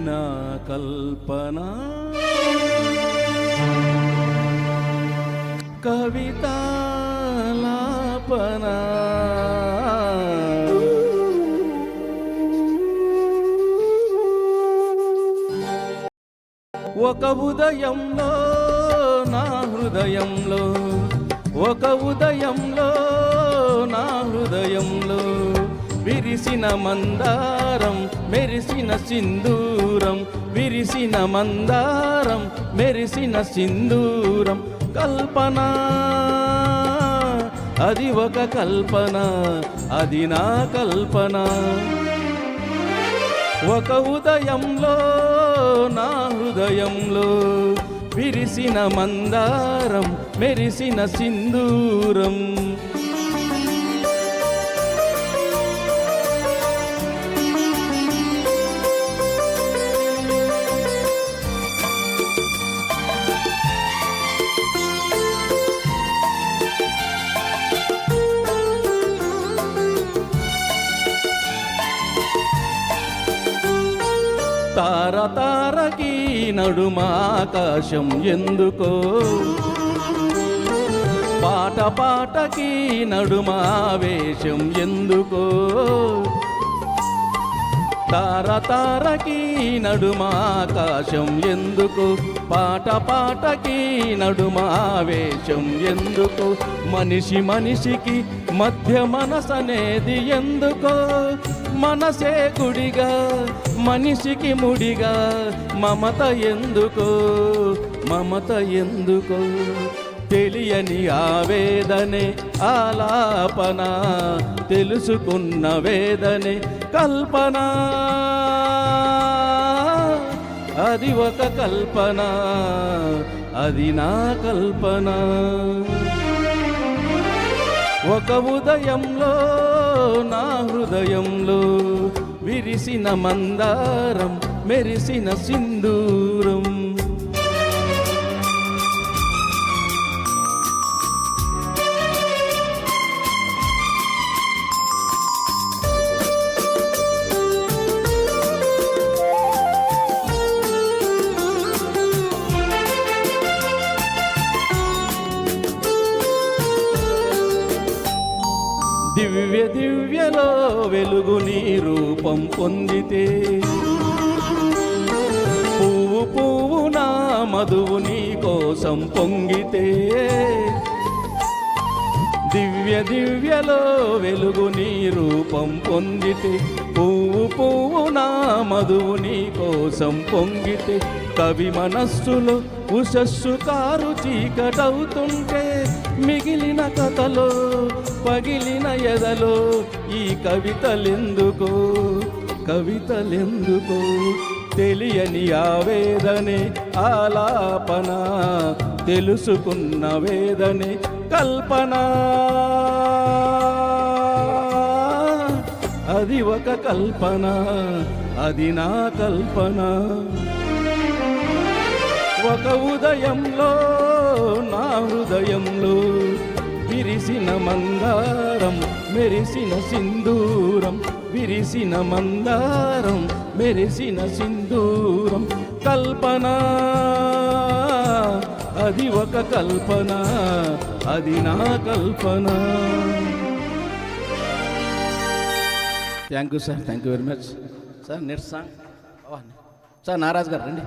నా కల్పన కవితాలాపన ఒక ఉదయంలో నా హృదయంలో ఒక ఉదయంలో నా హృదయంలో విరిసిన మందారం మెరిసిన సింధూరం విరిసిన మందారం మెరిసిన సింధూరం కల్పన అది ఒక కల్పన అది నా కల్పన ఒక ఉదయంలో నా హృదయంలో విరిసిన మందారం మెరిసిన సింధూరం తార తారకి నడుమ ఆకాశం ఎందుకో పాట పాటకి నడుమ ఆవేశం ఎందుకో తార తారకి నడుమ ఆకాశం ఎందుకు పాట పాటకి నడుమ ఆవేశం ఎందుకు మనిషి మనిషికి మధ్య మనసనేది ఎందుకో మనసే గుడిగా మనిషికి ముడిగా మమత ఎందుకో మమత ఎందుకో తెలియని ఆవేదనే ఆలాపన తెలుసుకున్న వేదనే కల్పన అది ఒక కల్పన అది నా కల్పన ఒక ఉదయంలో నా హృదయంలో విరిసిన మందారం మెరిసిన సింధూరం దివ్య దివ్యలో వెలుగు నీ రూపం పొందితే పువ్వు పువ్వున మధువు నీ కోసం పొంగితే దివ్య దివ్యలో వెలుగు నీ రూపం పొందితే పువ్వు పువ్వున మధువు నీ కోసం పొంగితే కవి మనస్సులో ఉషస్సు కారు చీకటవుతుంటే మిగిలిన కథలో పగిలిన ఎదలో ఈ కవితలెందుకో కవితలెందుకో తెలియని ఆవేదనే ఆలాపన తెలుసుకున్న వేదనే కల్పన అది ఒక కల్పన అది నా కల్పన ఒక ఉదయంలో నా హృదయంలో విరిసిన మందారం మెరిసిన సింధూరం విరిసిన మందారం మెరిసిన సింధూరం కల్పన అది ఒక కల్పన అది నా కల్పన thank you sir thank you very much sir next song sir Naraj garu రండి